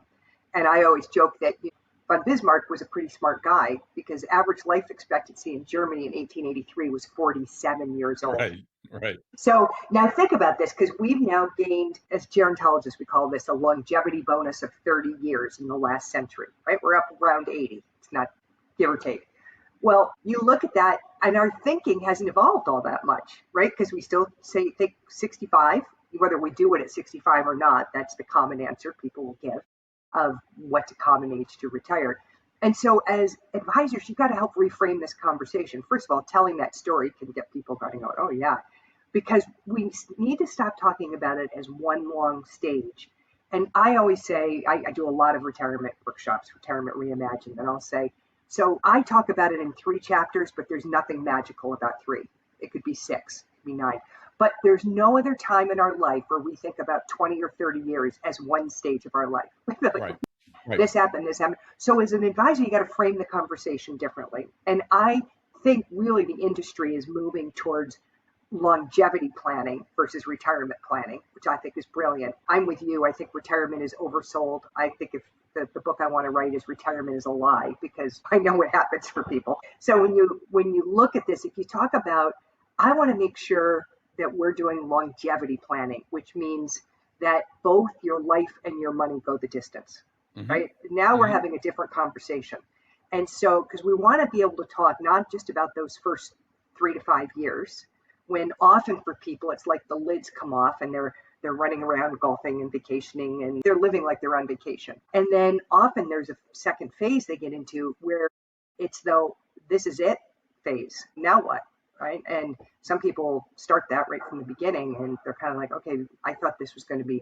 And I always joke that von Bismarck was a pretty smart guy, because average life expectancy in Germany in 1883 was 47 years old. Right, right. So now think about this, because we've now gained, as gerontologists, we call this a longevity bonus of 30 years in the last century, right? We're up around 80. It's not give or take. Well, you look at that, and our thinking hasn't evolved all that much, right? Because we still think 65, whether we do it at 65 or not, that's the common answer people will give of what's a common age to retire. And so as advisors, you've got to help reframe this conversation. First of all, telling that story can get people going, oh yeah, because we need to stop talking about it as one long stage. And I always say, I do a lot of retirement workshops, retirement reimagined, and I'll say, so I talk about it in 3 chapters, but there's nothing magical about 3. It could be 6, it could be 9. But there's no other time in our life where we think about 20 or 30 years as one stage of our life. Right, right. This happened, this happened. So as an advisor, you got to frame the conversation differently. And I think really the industry is moving towards longevity planning versus retirement planning, which I think is brilliant. I'm with you. I think retirement is oversold. I think if the book I want to write is Retirement is a Lie, because I know what happens for people. So when you look at this, if you talk about, I want to make sure that we're doing longevity planning, which means that both your life and your money go the distance, right? Now we're having a different conversation. And so, because we want to be able to talk not just about those first 3 to 5 years, when often for people it's like the lids come off and they're running around golfing and vacationing and they're living like they're on vacation. And then often there's a second phase they get into where it's though this is it phase. Now what? Right? And some people start that right from the beginning and they're kind of like, okay, I thought this was going to be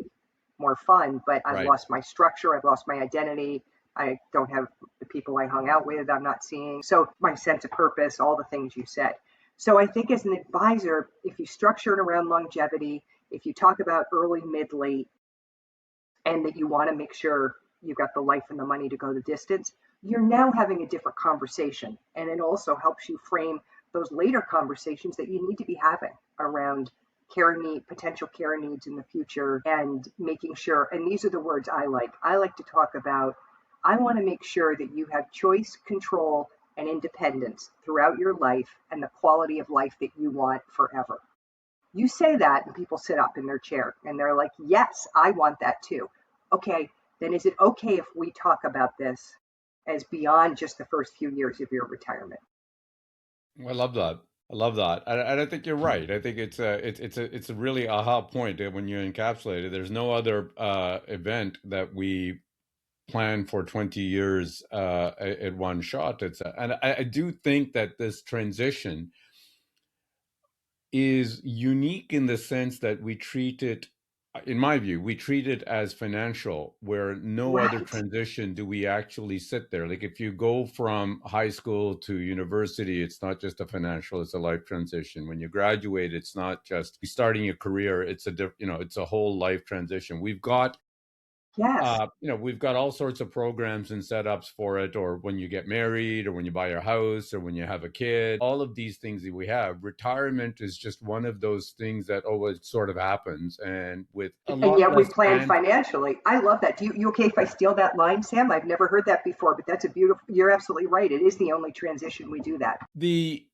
more fun, but I've lost my structure, I've lost my identity. I don't have the people I hung out with, I'm not seeing. So my sense of purpose, all the things you said. So I think as an advisor, if you structure it around longevity, if you talk about early, mid, late, and that you want to make sure you've got the life and the money to go the distance, you're now having a different conversation. And it also helps you frame those later conversations that you need to be having around potential care needs in the future, and making sure, and these are the words I like to talk about, I want to make sure that you have choice, control, and independence throughout your life and the quality of life that you want forever. You say that and people sit up in their chair and they're like, yes, I want that too. Okay, then is it okay if we talk about this as beyond just the first few years of your retirement? I love that. I love that, and I think you're right. I think it's a really aha point when you encapsulate it. There's no other event that we plan for 20 years at one shot. And I do think that this transition is unique in the sense that we treat it, in my view, we treat it as financial, where no other Right. transition do we actually sit there. Like if you go from high school to university, it's not just a financial, it's a life transition. When you graduate, it's not just starting your career, it's a whole life transition. Yes. We've got all sorts of programs and setups for it, or when you get married, or when you buy your house, or when you have a kid, all of these things that we have. Retirement is just one of those things that always sort of happens, and with a And lot yet we less plan plan. financially. I love that. You okay if I steal that line, Sam? I've never heard that before, but that's a beautiful, you're absolutely right. It is the only transition we do that. The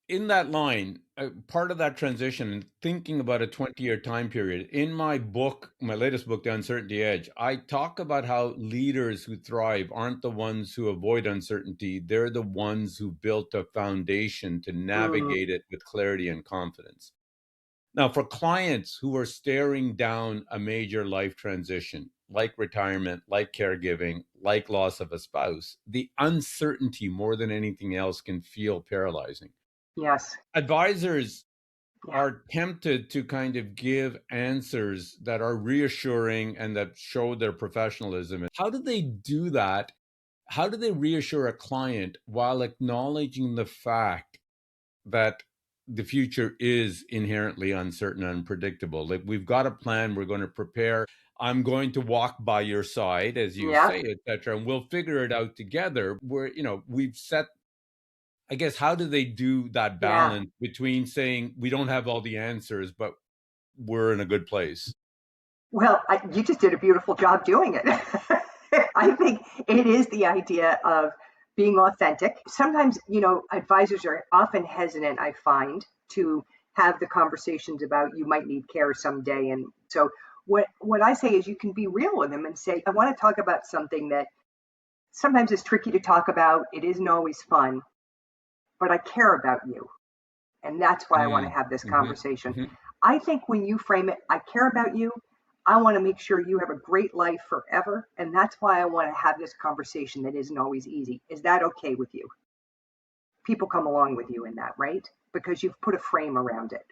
In that line, part of that transition and thinking about a 20-year time period, in my book, my latest book, The Uncertainty Edge, I talk about how leaders who thrive aren't the ones who avoid uncertainty. They're the ones who built a foundation to Mm, navigate it with clarity and confidence. Now, for clients who are staring down a major life transition, like retirement, like caregiving, like loss of a spouse, the uncertainty more than anything else can feel paralyzing. yes. Advisors Yeah. are tempted to kind of give answers that are reassuring and that show their professionalism. How do they do that? How do they reassure a client while acknowledging the fact that the future is inherently uncertain and unpredictable? Like, we've got a plan, we're going to prepare. I'm going to walk by your side, as you Yeah. say, etc., and we'll figure it out together. We've set, I guess, how do they do that Yeah. balance between saying we don't have all the answers, but we're in a good place? Well, you just did a beautiful job doing it. I think it is the idea of being authentic. Sometimes, advisors are often hesitant, I find, to have the conversations about you might need care someday. And so what I say is you can be real with them and say, I want to talk about something that sometimes is tricky to talk about. It isn't always fun, but I care about you. And that's why I want to Mm, have this mhm, conversation. mhm. I think when you frame it, I care about you. I want to make sure you have a great life forever. And that's why I want to have this conversation that isn't always easy. Is that okay with you? People come along with you in that, right? Because you've put a frame around it.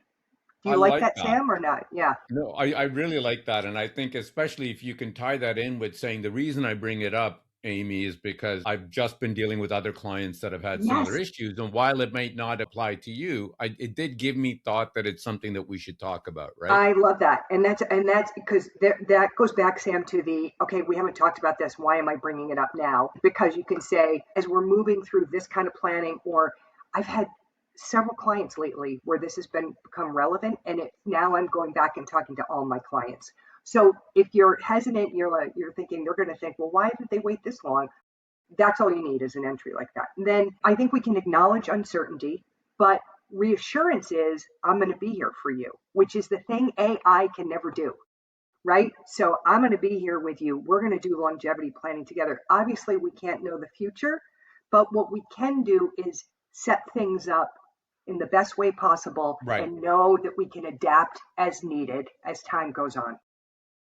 Do I you like like that, that. Sam, or not? Yeah. No, I really like that. And I think, especially if you can tie that in with saying the reason I bring it up, Amy, is because I've just been dealing with other clients that have had similar Yes. issues. And while it might not apply to you, it did give me thought that it's something that we should talk about, right? I love that. And that's because that goes back, Sam, to the okay, we haven't talked about this. Why am I bringing it up now? Because you can say, as we're moving through this kind of planning, or I've had several clients lately where this has become relevant, and now I'm going back and talking to all my clients. So if you're hesitant, you're thinking they're going to think, well, why did they wait this long? That's all you need is an entry like that. And then I think we can acknowledge uncertainty, but reassurance is I'm going to be here for you, which is the thing AI can never do, right? So I'm going to be here with you. We're going to do longevity planning together. Obviously, we can't know the future, but what we can do is set things up in the best way possible Right. and know that we can adapt as needed as time goes on.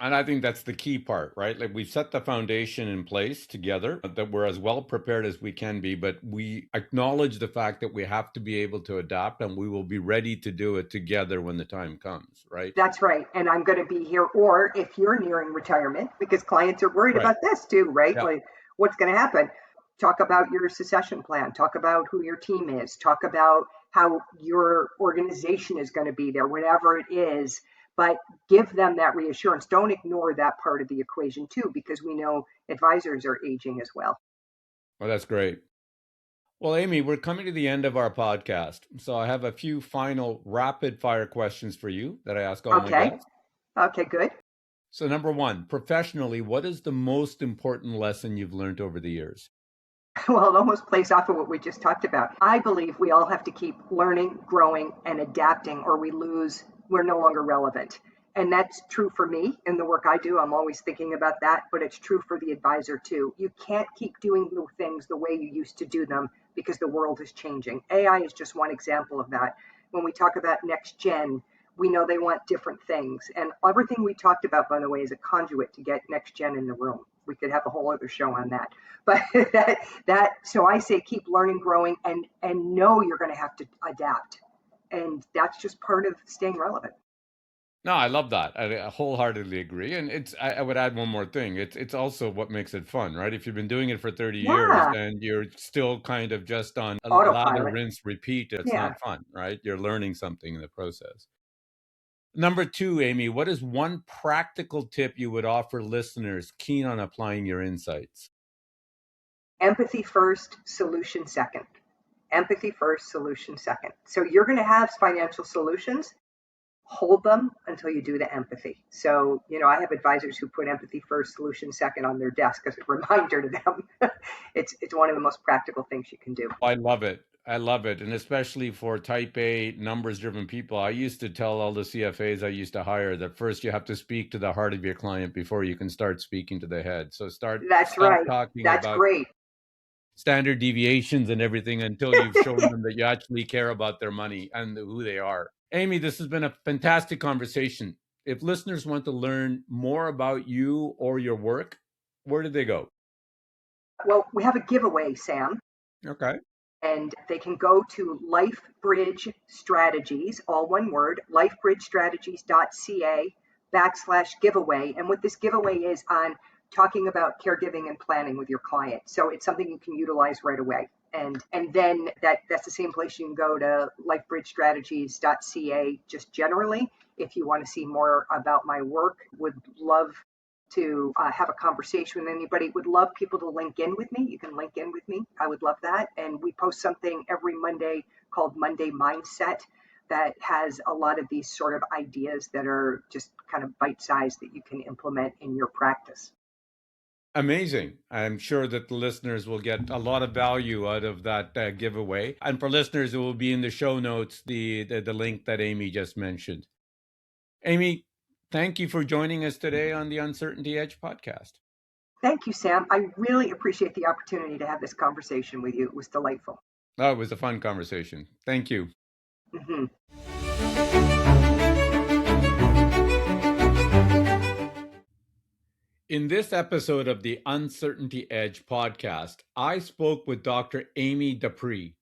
And I think that's the key part, right? Like, we've set the foundation in place together, that we're as well prepared as we can be, but we acknowledge the fact that we have to be able to adapt, and we will be ready to do it together when the time comes, right? That's right. And I'm going to be here. Or if you're nearing retirement, because clients are worried Right. about this too, right? Yeah. Like, what's going to happen? Talk about your succession plan. Talk about who your team is. Talk about how your organization is going to be there, whatever it is. But give them that reassurance. Don't ignore that part of the equation too, because we know advisors are aging as well. Well, that's great. Well, Amy, we're coming to the end of our podcast. So I have a few final rapid fire questions for you that I ask all my Okay. guests. Okay, good. So, number one, professionally, what is the most important lesson you've learned over the years? Well, it almost plays off of what we just talked about. I believe we all have to keep learning, growing, and adapting, or we're no longer relevant. And that's true for me in the work I do. I'm always thinking about that, but it's true for the advisor too. You can't keep doing the things the way you used to do them because the world is changing. AI is just one example of that. When we talk about next gen, we know they want different things. And everything we talked about, by the way, is a conduit to get next gen in the room. We could have a whole other show on that. But so I say keep learning, growing, and know you're going to have to adapt. And that's just part of staying relevant. No, I love that. I wholeheartedly agree. And I would add one more thing. It's also what makes it fun, right? If you've been doing it for 30 years Yeah, and you're still kind of just on a lather, autopilot. rinse, repeat, it's Yeah. not fun, right? You're learning something in the process. Number two, Amy, what is one practical tip you would offer listeners keen on applying your insights? Empathy first, solution second. Empathy first, solution second. So you're going to have financial solutions. Hold them until you do the empathy. So, I have advisors who put empathy first, solution second on their desk as a reminder to them. It's one of the most practical things you can do. I love it. I love it. And especially for type A, numbers driven people, I used to tell all the CFAs I used to hire that first you have to speak to the heart of your client before you can start speaking to the head. So That's stop right. talking That's about great. standard deviations and everything until you've shown them that you actually care about their money and who they are. Amy, this has been a fantastic conversation. If listeners want to learn more about you or your work, where do they go? Well, we have a giveaway, Sam, Okay. and they can go to LifeBridge Strategies, all one word, lifebridgestrategies.ca/giveaway. And what this giveaway is on talking about caregiving and planning with your client. So it's something you can utilize right away. And then that's the same place you can go to lifebridgestrategies.ca just generally if you want to see more about my work. Would love to have a conversation with anybody. Would love people to link in with me. You can link in with me. I would love that. And we post something every Monday called Monday Mindset that has a lot of these sort of ideas that are just kind of bite-sized that you can implement in your practice. Amazing. I'm sure that the listeners will get a lot of value out of that giveaway. And for listeners, it will be in the show notes, the link that Amy just mentioned. Amy, thank you for joining us today on the Uncertainty Edge podcast. Thank you, Sam. I really appreciate the opportunity to have this conversation with you. It was delightful. Oh, it was a fun conversation. Thank you. Mm-hmm. In this episode of the Uncertainty Edge podcast, I spoke with Dr. E.D.G.E,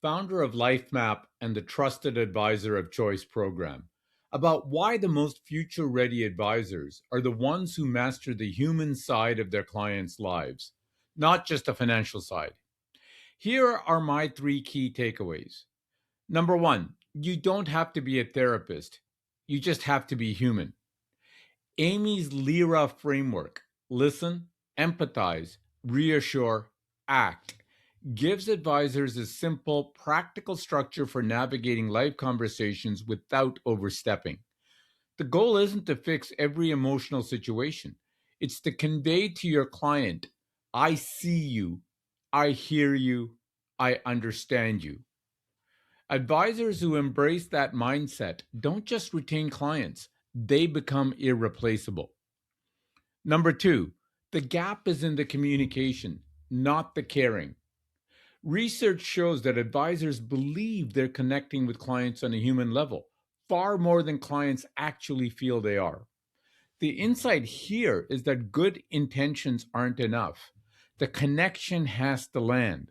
founder of LifeMap and the Trusted Advisor of Choice program, about why the most future ready advisors are the ones who master the human side of their clients' lives, not just the financial side. Here are my three key takeaways. Number one, you don't have to be a therapist, you just have to be human. Amy's LIRA framework, listen, empathize, reassure, act, gives advisors a simple, practical structure for navigating life conversations without overstepping. The goal isn't to fix every emotional situation, it's to convey to your client, I see you, I hear you, I understand you. Advisors who embrace that mindset don't just retain clients, they become irreplaceable. Number two, the gap is in the communication, not the caring. Research shows that advisors believe they're connecting with clients on a human level, far more than clients actually feel they are. The insight here is that good intentions aren't enough. The connection has to land.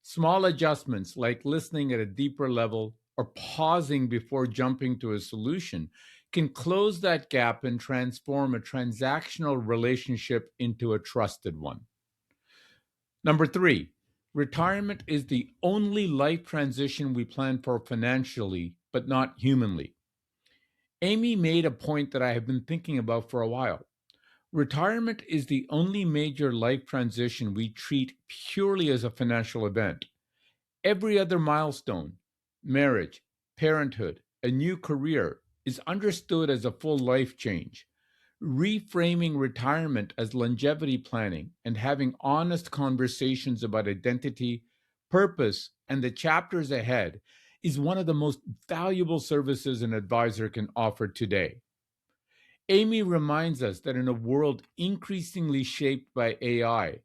Small adjustments like listening at a deeper level or pausing before jumping to a solution can close that gap and transform a transactional relationship into a trusted one. Number three, retirement is the only life transition we plan for financially, but not humanly. Amy made a point that I have been thinking about for a while. Retirement is the only major life transition we treat purely as a financial event. Every other milestone, marriage, parenthood, a new career, is understood as a full life change. Reframing retirement as longevity planning and having honest conversations about identity, purpose, and the chapters ahead is one of the most valuable services an advisor can offer today. Amy reminds us that in a world increasingly shaped by AI,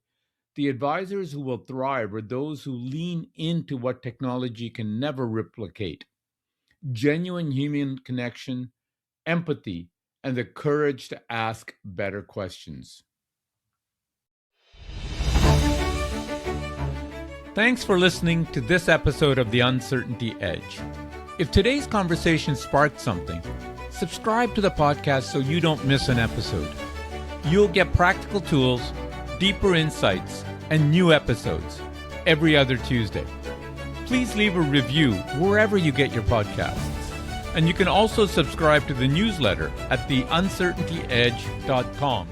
the advisors who will thrive are those who lean into what technology can never replicate: genuine human connection, empathy, and the courage to ask better questions. Thanks for listening to this episode of The Uncertainty Edge. If today's conversation sparked something, subscribe to the podcast so you don't miss an episode. You'll get practical tools, deeper insights, and new episodes every other Tuesday. Please leave a review wherever you get your podcasts. And you can also subscribe to the newsletter at theuncertaintyedge.com.